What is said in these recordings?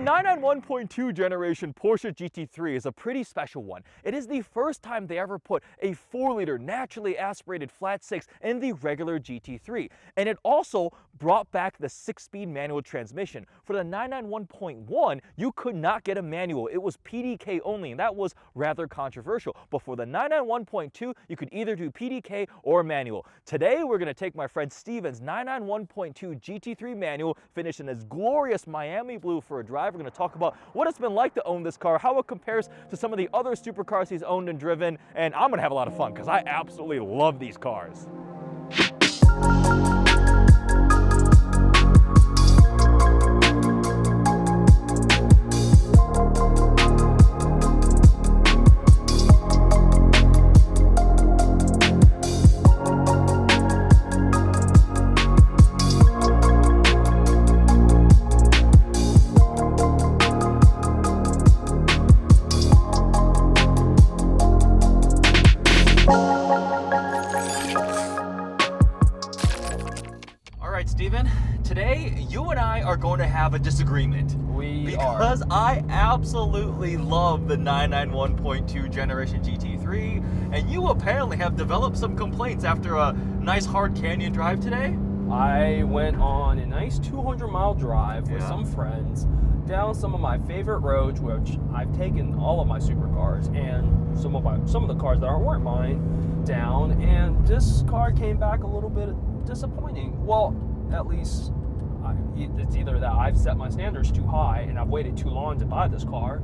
991.2 generation Porsche GT3 is a pretty special one. It is the first time they ever put a 4-liter naturally aspirated flat 6 in the regular GT3. And it also brought back the 6-speed manual transmission. For the 991.1, you could not get a manual. It was PDK only, and that was rather controversial. But for the 991.2, you could either do PDK or manual. Today, we're going to take my friend Steven's 991.2 GT3 manual, finish in this glorious Miami Blue for a drive. We're going to talk about what it's been like to own this car, how it compares to some of the other supercars he's owned and driven, and I'm going to have a lot of fun because I absolutely love these cars. Steven, today you and I are going to have a disagreement. Because I absolutely love the 991.2 generation GT3, and you apparently have developed some complaints after a nice hard canyon drive today. I went on a nice 200-mile drive with some friends down some of my favorite roads, which I've taken all of my supercars and some of the cars that weren't mine down, and this car came back a little bit disappointing. Well, at least it's either that I've set my standards too high and I've waited too long to buy this car,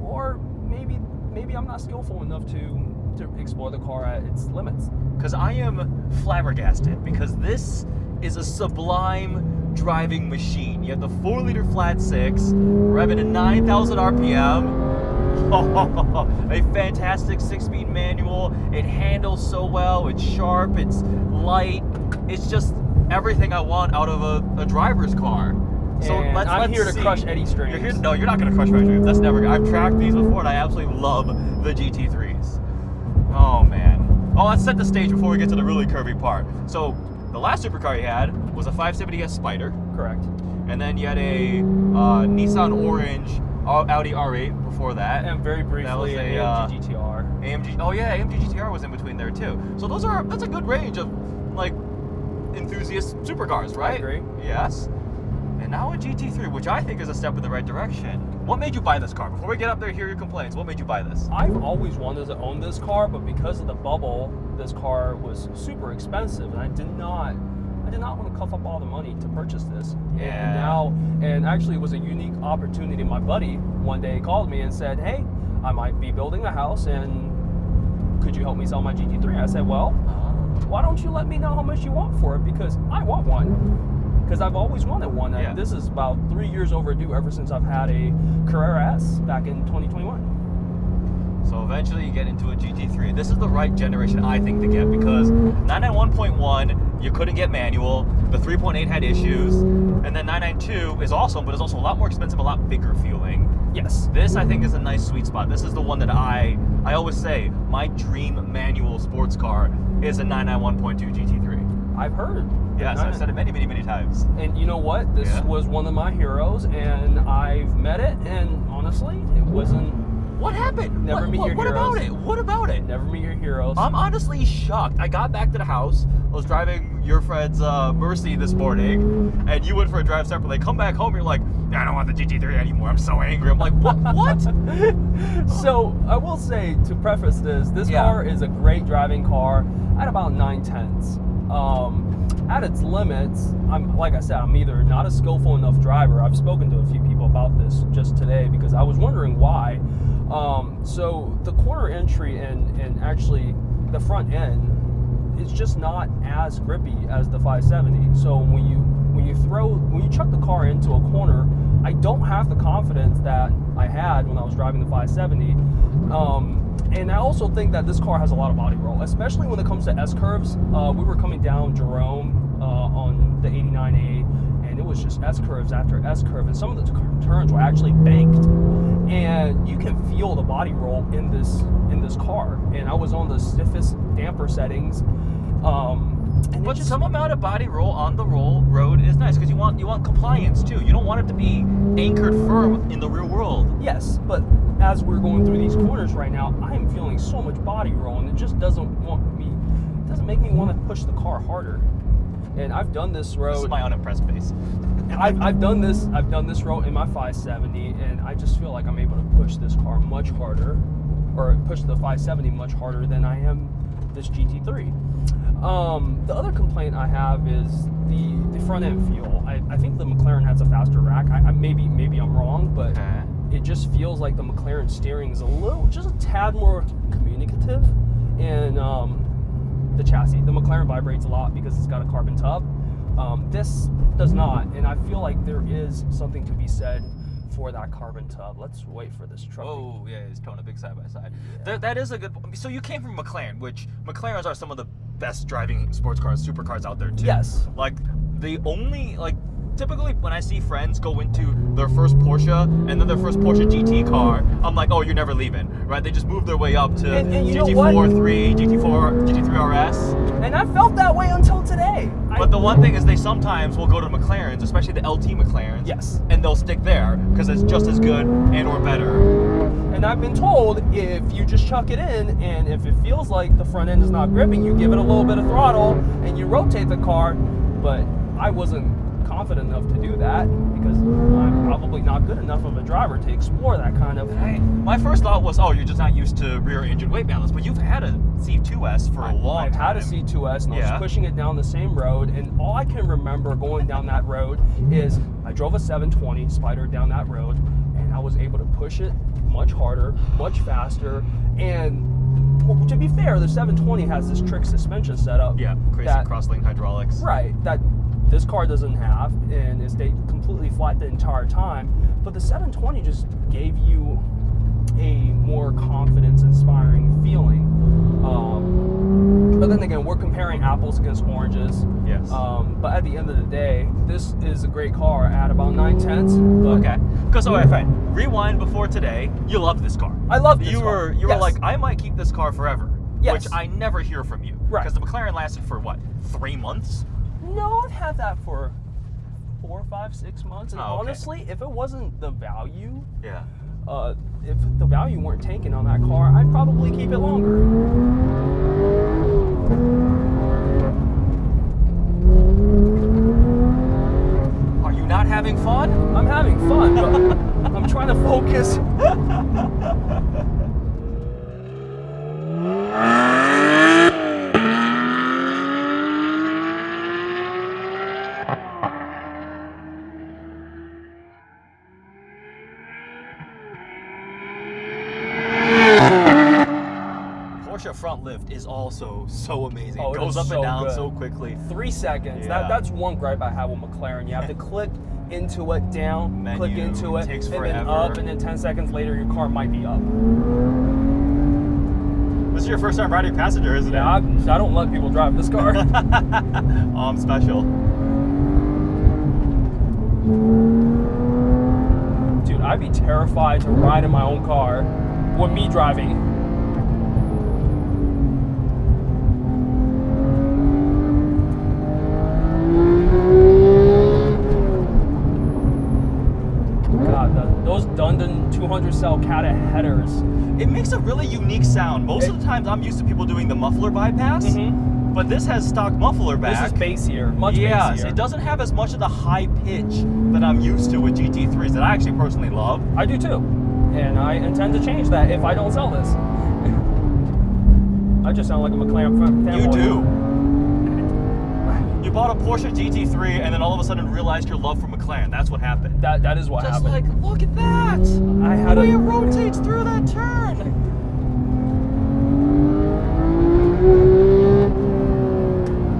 or maybe I'm not skillful enough to explore the car at its limits. Because I am flabbergasted, because this is a sublime driving machine. You have the 4-liter flat 6, revving at 9,000 RPM. A fantastic 6-speed manual. It handles so well. It's sharp. It's light. It's just everything I want out of a driver's car. So I'm here to see. crush Eddie strings. No, you're not going to crush my dreams. That's never. I've tracked these before, and I absolutely love the GT3s. Oh man. Oh, let's set the stage before we get to the really curvy part. So the last supercar you had was a 570S Spider. Correct. And then you had a Nissan Orange Audi R8 before that. And very briefly, an AMG GTR. AMG. Oh yeah, AMG GTR was in between there too. So that's a good range of like enthusiast supercars, right? I agree. Yes. And now a GT3, which I think is a step in the right direction. What made you buy this car? Before we get up there and hear your complaints, what made you buy this? I've always wanted to own this car, but because of the bubble, this car was super expensive, and I did not want to cough up all the money to purchase this. Yeah. And actually it was a unique opportunity. My buddy one day called me and said, hey, I might be building a house, and could you help me sell my GT3? I said, well, why don't you let me know how much you want for it, because I want one. Because I've always wanted one. Yeah. This is about 3 years overdue ever since I've had a Carrera S back in 2021. So eventually you get into a GT3. This is the right generation, I think, to get, because 991.1, you couldn't get manual. The 3.8 had issues. And then 992 is awesome, but it's also a lot more expensive, a lot bigger feeling. Yes. This, I think, is a nice sweet spot. This is the one that I always say, my dream manual sports car is a 991.2 GT3. I've heard. Yes, I've said it many, many, many times. And you know what? This was one of my heroes, and I've met it, and honestly, it wasn't... What happened? Never meet your heroes. What about it? What about it? Never meet your heroes. I'm honestly shocked. I got back to the house. I was driving your friend's Mercy this morning, and you went for a drive separately. Come back home, you're like, I don't want the GT3 anymore. I'm so angry. I'm like, what? So I will say, to preface this car is a great driving car at about 9/10. At its limits, like I said, I'm either not a skillful enough driver. I've spoken to a few people about this just today because I was wondering why. So the corner entry and actually the front end is just not as grippy as the 570. So when you chuck the car into a corner, I don't have the confidence that I had when I was driving the 570. And I also think that this car has a lot of body roll, especially when it comes to S-curves. We were coming down Jerome on the 89A, and it was just S-curves after S-curve, and some of the turns were actually banked. And you can feel the body roll in this car. And I was on the stiffest damper settings. And but some amount of body roll on the road is nice because you want compliance too. You don't want it to be anchored firm in the real world. Yes, but as we're going through these corners right now, I am feeling so much body roll, and it just doesn't make me want to push the car harder. And I've done this road. This is my unimpressed face. I've done this road in my 570, and I just feel like I'm able to push this car much harder, or push the 570 much harder than I am this GT3. The other complaint I have is the front end feel. I think the McLaren has a faster rack. Maybe I'm wrong, but it just feels like the McLaren steering is just a tad more communicative, and the chassis. The McLaren vibrates a lot because it's got a carbon tub. This does not, and I feel like there is something to be said for that carbon tub. Let's wait for this truck. Oh, yeah, he's towing a big side by side. That is a good. So you came from McLaren, which McLarens are some of the best driving sports cars, supercars out there too. Yes. Like typically when I see friends go into their first Porsche and then their first Porsche GT car, I'm like, oh, you're never leaving, right? They just move their way up to GT4 3, GT3 RS. And I felt that way until today. But the one thing is they sometimes will go to McLarens, especially the LT McLarens. Yes. And they'll stick there because it's just as good and or better. And I've been told if you just chuck it in and if it feels like the front end is not gripping, you give it a little bit of throttle and you rotate the car. But I wasn't confident enough to do that because I'm probably not good enough of a driver to explore that kind of. My first thought was, oh, you're just not used to rear engine weight balance, but you've had a C2S for a long time. I've had a C2S and I was pushing it down the same road, and all I can remember going down that road is I drove a 720 Spider down that road and I was able to push it much harder, much faster, and to be fair, the 720 has this trick suspension setup. Yeah, crazy cross-link hydraulics. Right, that this car doesn't have, and it stayed completely flat the entire time. But the 720 just gave you a more confidence-inspiring feeling. But then again, we're comparing apples against oranges. Yes. But at the end of the day, this is a great car at about 9/10. Okay. Because fine. Rewind before today. You loved this car. I loved this car. You were like, I might keep this car forever. Yes. Which I never hear from you. Right. Because the McLaren lasted for what, 3 months? No, I've had that for 4, 5, 6 months. And okay. honestly, if it wasn't the value, yeah. If the value weren't taken on that car, I'd probably keep it longer. Are you not having fun? I'm having fun, but I'm trying to focus. Porsche front lift is also so amazing. Oh, it goes up so and down good. so quickly. 3 seconds. Yeah. That's one gripe I have with McLaren. You have to click into it, down, Menu, click into it, takes and forever. then up, and then 10 seconds later your car might be up. This is your first time riding passenger, isn't it? Yeah, I don't let people drive this car. Oh, I'm special. Dude, I'd be terrified to ride in my own car with me driving. Those Dundon 200 cell Cata headers. It makes a really unique sound. Most of the times I'm used to people doing the muffler bypass, but this has stock muffler back. This is bassier, much yes, bassier. it doesn't have as much of the high pitch that I'm used to with GT3s that I actually personally love. I do too, and I intend to change that if I don't sell this. I just sound like a McLaren fanboy. You do. You bought a Porsche GT3 and then all of a sudden realized your love for McLaren. That's what happened. That is what Just happened. like, look at that! I had the way it rotates through that turn.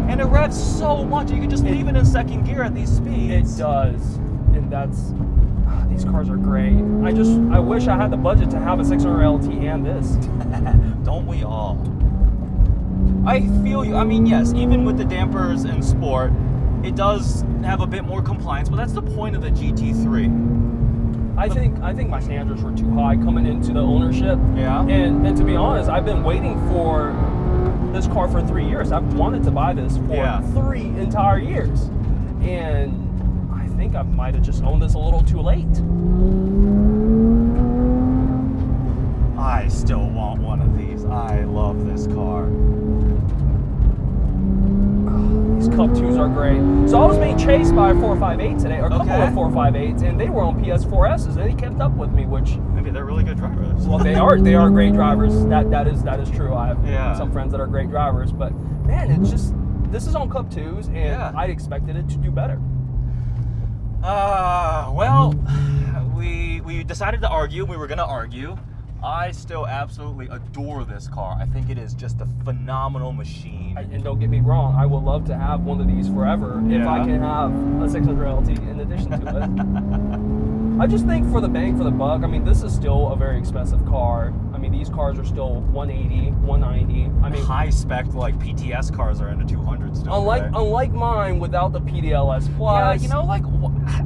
And it revs so much. You can just leave it in second gear at these speeds. It does, and that's. These cars are great. I wish I had the budget to have a 600 LT and this. Don't we all? I feel you. I mean, yes, even with the dampers and sport, it does have a bit more compliance, but that's the point of the GT3. I think my standards were too high coming into the ownership. Yeah. And to be honest, I've been waiting for this this car for 3 years. I've wanted to buy this for 3 entire years. And I think I might have just owned this a little too late. I still want one of these. I love this car. These Cup 2s are great. So I was being chased by a 458 today, or a couple of 458s, and they were on PS4Ss, and they kept up with me, which... Maybe they're really good drivers. Well, they are great drivers. That is true. I have some friends that are great drivers, but man, it's just, this is on Cup 2s, and I expected it to do better. Well, we decided to argue. We were going to argue. I still absolutely adore this car. I think it is just a phenomenal machine. And don't get me wrong, I would love to have one of these forever if I can have a 600 LT in addition to it. I just think for the bang for the buck, I mean, this is still a very expensive car. I mean, these cars are still 180, 190. I mean, high spec like PTS cars are in the 200s still. Unlike mine without the PDLS Plus. Yeah, you know, like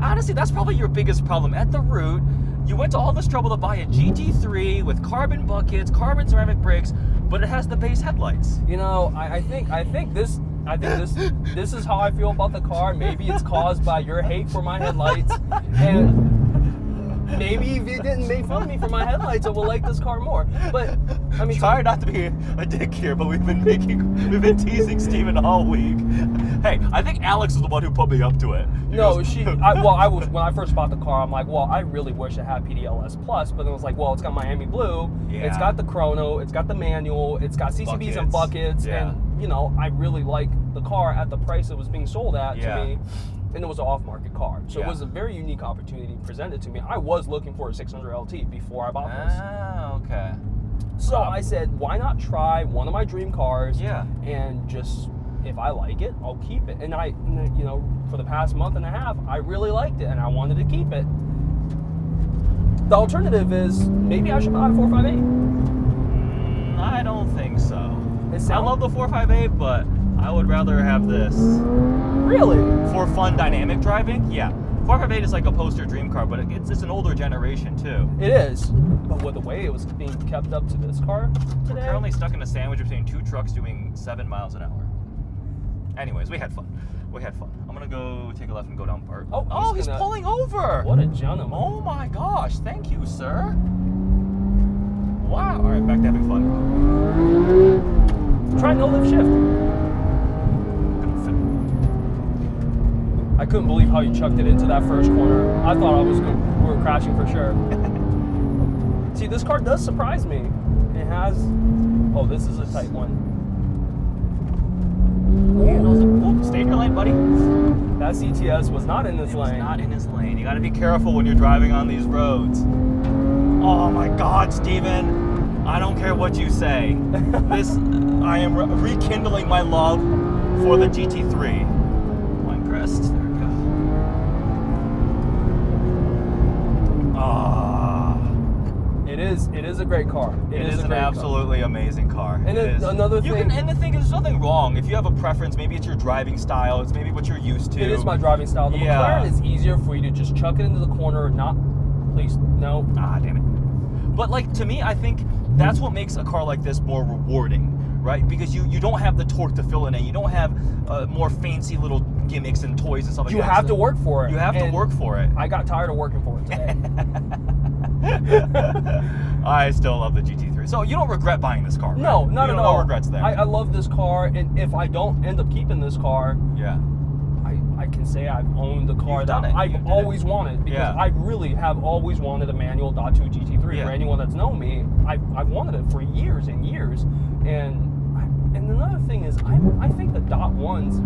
honestly, that's probably your biggest problem at the root. You went to all this trouble to buy a GT3 with carbon buckets, carbon ceramic brakes, but it has the base headlights. You know, I think this is how I feel about the car. Maybe it's caused by your hate for my headlights, and maybe if you didn't make fun of me for my headlights, I would like this car more. But I mean, try not to be a dick here, but we've been teasing Steven all week. Hey, I think Alex was the one who put me up to it. I was when I first bought the car, I'm like, well, I really wish it had PDLS Plus, but then it was like, well, it's got Miami Blue, it's got the chrono, it's got the manual, it's got CCBs and buckets, and you know, I really like the car at the price it was being sold at to me. And it was an off-market car. So it was a very unique opportunity presented to me. I was looking for a 600 LT before I bought this. Ah, okay. So I said, why not try one of my dream cars? And just, if I like it, I'll keep it. And you know, for the past month and a half, I really liked it and I wanted to keep it. The alternative is, maybe I should buy a 458. I don't think so. I love the 458, but I would rather have this. Really? For fun dynamic driving? Yeah. 458 is like a poster dream car, but it's an older generation too. It is. But with the way it was being kept up to this car today. We're currently stuck in a sandwich between 2 trucks doing 7 miles an hour. Anyways, we had fun. I'm gonna go take a left and go down Bart. Oh, he's pulling over! What a gentleman. Oh my gosh, thank you, sir. Wow. Alright, back to having fun. Try no lift shift. I couldn't believe how you chucked it into that first corner. I thought we were crashing for sure. See, this car does surprise me. It has, oh, this is a tight one. Ooh, stay in your lane, buddy. That CTS was not in this lane. Not in his lane. You gotta be careful when you're driving on these roads. Oh my God, Steven. I don't care what you say. I am rekindling my love for the GT3. Line crest. There we go. It is a great car. It is an absolutely amazing car. And then another thing. And the thing is, there's nothing wrong. If you have a preference, maybe it's your driving style. It's maybe what you're used to. It is my driving style. The McLaren is easier for you to just chuck it into the corner and not. Please, no. Ah, damn it. But like, to me, I think that's what makes a car like this more rewarding, right? Because you don't have the torque to fill it in. You don't have more fancy little gimmicks and toys and stuff like that. You have to work for it. You have to work for it. I got tired of working for it today. I still love the GT3. So you don't regret buying this car, right? No, not at all. No regrets there. I love this car, and if I don't end up keeping this car, I can say I've owned the car that I've always wanted, because I really have always wanted a manual .2 GT3. For anyone that's known me, I've wanted it for years and years. And another thing is, I think the .1s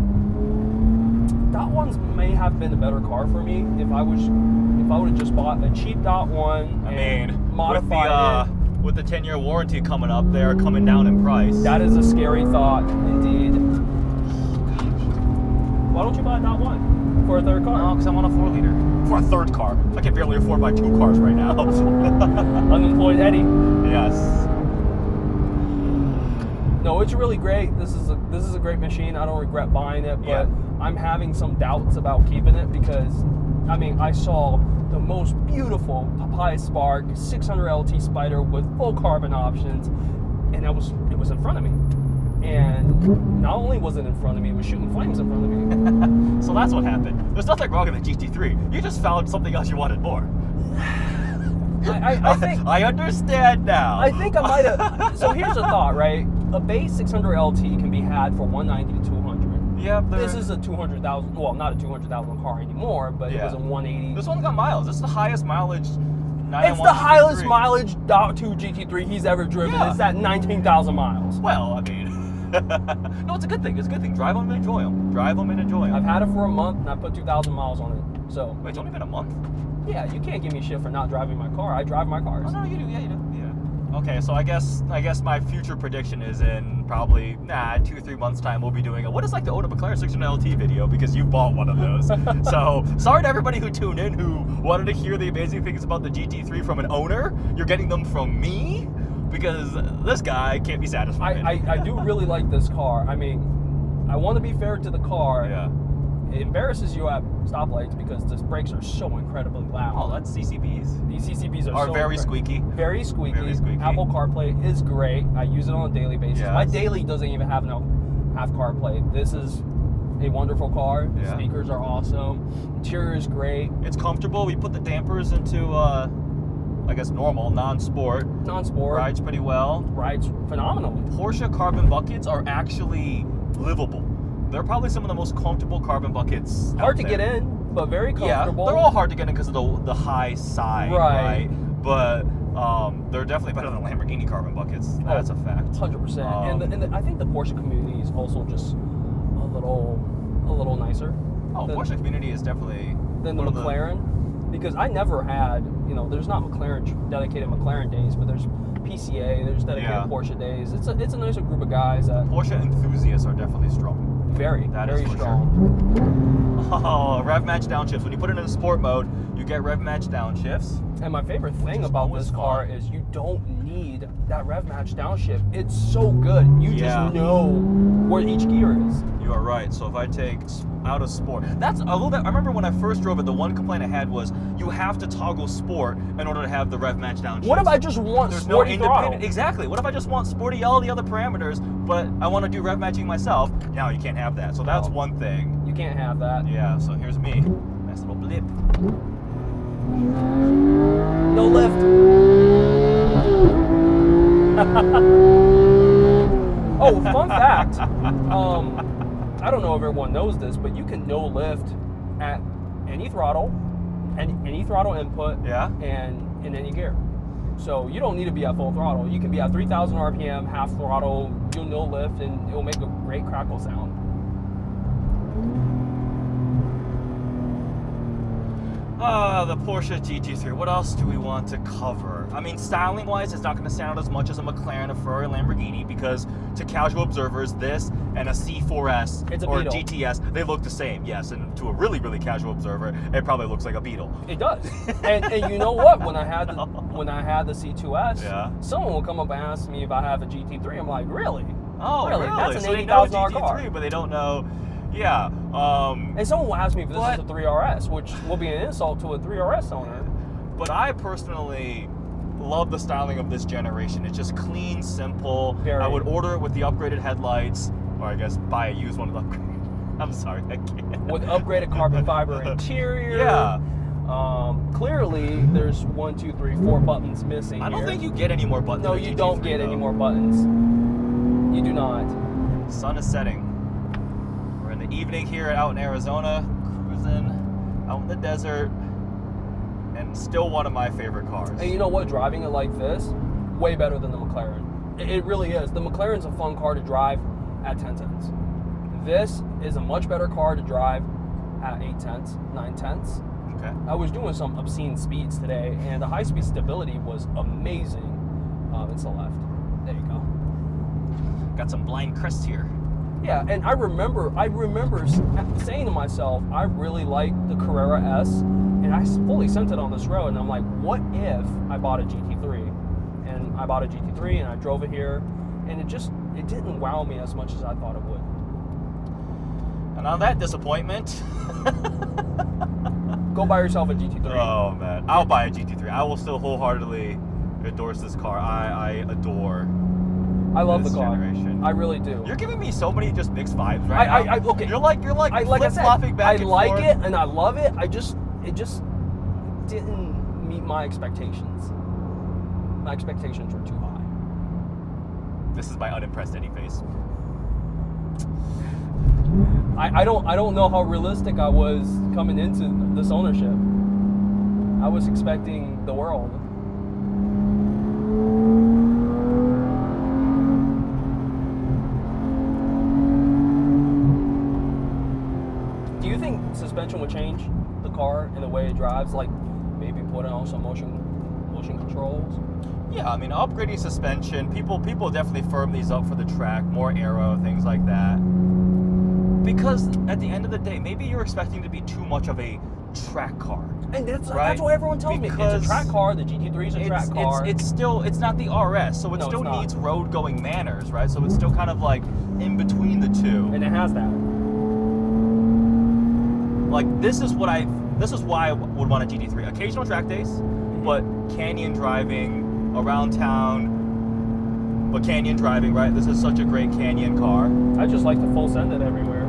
may have been a better car for me if I would have just bought a cheap .1 and modified it. With the 10-year warranty coming up, they're coming down in price. That is a scary thought, indeed. Why don't you buy a .1 for a third car? No, because I want a 4-liter. For a third car. I can barely afford my 2 cars right now. Unemployed Eddie. Yes. No, it's really great. This is a great machine. I don't regret buying it, but I'm having some doubts about keeping it because, I mean, I saw the most beautiful Papaya Spark 600 LT Spider with full carbon options, and it was in front of me. And not only was it in front of me, it was shooting flames in front of me. So that's what happened. There's nothing wrong with the GT3. You just found something else you wanted more. I think I understand now. I think I might have. So here's a thought, right? A base 600 LT can be had for 190 to 200. Yeah, this is a 200,000. Well, not a 200,000 car anymore, but it was a 180. This one's got miles. This is the highest mileage. It's the highest mileage .2 GT3 he's ever driven. Yeah. It's at 19,000 miles. Well, I mean, no, it's a good thing. It's a good thing. Drive them and enjoy them. Drive them and enjoy them. I've had it for a month and I put 2,000 miles on it. So wait, it's only been a month? Yeah, you can't give me shit for not driving my car. I drive my cars. Oh no, you do. Yeah, you do. Yeah. Okay, so I guess my future prediction is in probably 2-3 months time we'll be doing a what is like the Oda McLaren 600 LT video because you bought one of those. So sorry to everybody who tuned in who wanted to hear the amazing things about the GT3 from an owner. You're getting them from me because this guy can't be satisfied. I do really like this car. I mean, I want to be fair to the car. Yeah. It embarrasses you at stoplights because the brakes are so incredibly loud. Oh, that's CCBs. These CCBs are so very squeaky. Very squeaky. Very squeaky. Apple CarPlay is great. I use it on a daily basis. Yes. My daily doesn't even have CarPlay. This is a wonderful car. The speakers are awesome. Interior is great. It's comfortable. We put the dampers into I guess normal, non-sport. Non-sport. Rides pretty well. Rides phenomenally. Porsche carbon buckets are actually livable. They're probably some of the most comfortable carbon buckets. Hard to get in, but very comfortable. Yeah, they're all hard to get in because of the high side, right? But they're definitely better than Lamborghini carbon buckets. That's a fact. 100%. And I think the Porsche community is also just a little nicer. Oh, Porsche community is definitely than the McLaren, because I never had, there's not dedicated McLaren days, but there's PCA, there's dedicated Porsche days. It's a nicer group of guys. Porsche enthusiasts are definitely strong. Very strong. Sure. Oh, rev match downshifts. When you put it in sport mode, you get rev match downshifts. And my favorite thing about this car is you don't need that rev match downshift. It's so good. You just know where each gear is. You are right. So if I take out of sport, that's a little bit. I remember when I first drove it, the one complaint I had was you have to toggle sport in order to have the rev match downshift. What if I just want sporty throttle? Exactly. What if I just want sporty, all the other parameters, but I want to do rev matching myself? Now you can't have that. So that's one thing. You can't have that. Yeah. So here's me. Nice little blip. No lift. Oh, fun fact. I don't know if everyone knows this, but you can no lift at any throttle, any throttle input, and in any gear. So you don't need to be at full throttle. You can be at 3,000 RPM, half throttle, you'll no lift, and it'll make a great crackle sound. The Porsche GT3. What else do we want to cover? I mean, styling-wise, it's not going to sound as much as a McLaren, a Ferrari, Lamborghini, because to casual observers, this and a C4S or a GTS, they look the same. Yes, and to a really, really casual observer, it probably looks like a Beetle. It does. and you know what? When I had the C2S, someone will come up and ask me if I have a GT3. I'm like, really? Oh, really? That's an $80,000 car. But they don't know. Yeah. And someone will ask me if this is a 3RS, which will be an insult to a 3RS owner. But I personally love the styling of this generation. It's just clean, simple. Very. I would order it with the upgraded headlights, or I guess buy a used one with upgraded. I'm sorry, I can't. With upgraded carbon fiber interior. Yeah. Clearly, there's 1, 2, 3, 4 buttons missing. I don't think you get any more buttons. No, you don't get any more buttons. You do not. Sun is setting. We're in the evening here out in Arizona, cruising out in the desert, and still one of my favorite cars. And you know what? Driving it like this, way better than the McLaren. It really is. The McLaren's a fun car to drive at 10/10. This is a much better car to drive at 8/10, 9/10. Okay. I was doing some obscene speeds today, and the high-speed stability was amazing. It's the left. There you go. Got some blind crest here. Yeah, and I remember saying to myself, I really like the Carrera S, and I fully sent it on this road, and I'm like, what if I bought a GT3? And I bought a GT3, and I drove it here, and it didn't wow me as much as I thought it would. And on that disappointment... Go buy yourself a GT3. Oh, man. I'll buy a GT3. I will still wholeheartedly endorse this car. I adore I love this the car. generation. I really do. You're giving me so many just mixed vibes right now. Okay. You're like flip-flopping back and forth. I like it and I love it. It just didn't meet my expectations. My expectations were too high. This is my unimpressed Eddie face. I don't know how realistic I was coming into this ownership. I was expecting the world. Do you think suspension would change the car in the way it drives? Like maybe putting on some motion controls? Yeah, I mean, upgrading suspension, people definitely firm these up for the track, more aero, things like that. Because at the end of the day, maybe you're expecting to be too much of a track car. And that's right? what everyone tells me. It's a track car. The GT3 is a track car. It's not the RS, so it still needs road going manners, right? So it's still kind of like in between the two. And it has that. Like this is why I would want a GT3. Occasional track days, but canyon driving around town. But canyon driving, right? This is such a great canyon car. I just like to full send it everywhere.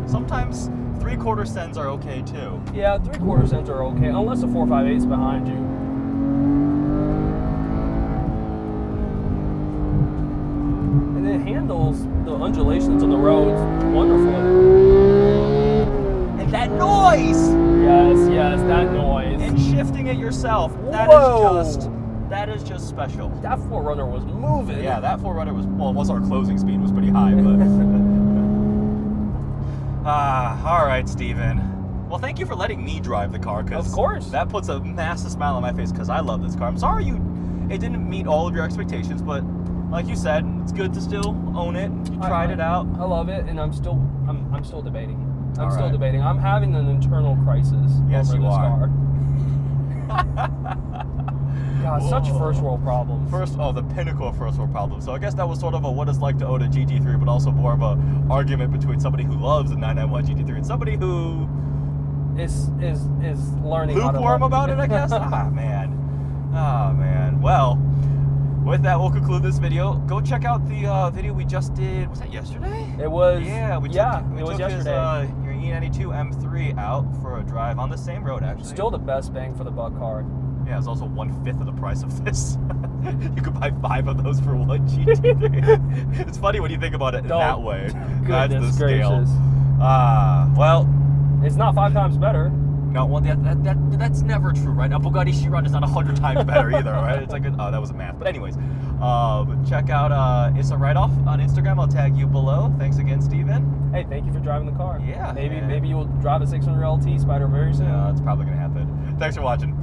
Sometimes 3/4 sends are okay too. Yeah, 3/4 sends are okay, unless the 458's behind you. And it handles the undulations of the roads wonderfully. And that noise! Yes, that noise. And shifting it yourself. Whoa. That is just special. That 4Runner was moving. Yeah, that 4Runner was our closing speed was pretty high, but all right, Steven. Well, thank you for letting me drive the car, because of course that puts a massive smile on my face because I love this car. I'm sorry it didn't meet all of your expectations, but like you said, it's good to still own it. You tried it out. I love it, and I'm still debating. I'm All still right. debating. I'm having an internal crisis Yes, over you this are. car. God, such first world problems. The pinnacle of first world problems. So I guess that was sort of a what it's like to own a GT3, but also more of a argument between somebody who loves a 991 GT3 and somebody who is learning how to lukewarm love about it, I guess. Man. Well, with that, we'll conclude this video. Go check out the video we just did. Was that yesterday? It was. Yeah, we it was took yesterday. Your E92 M3 out for a drive on the same road, actually. Still the best bang for the buck car. Yeah, it's also 1/5 of the price of this. You could buy 5 of those for one GT3. It's funny when you think about it that way. That's the scale. Gracious. Well, it's not 5 times better. No, well, that's never true, right? A Bugatti Chiron is not 100 times better either, right? It's like, that was a math. But anyways, check out It's a Write-Off on Instagram. I'll tag you below. Thanks again, Steven. Hey, thank you for driving the car. Yeah. Maybe you'll drive a 600 LT Spider very soon. Yeah, that's probably going to happen. Thanks for watching.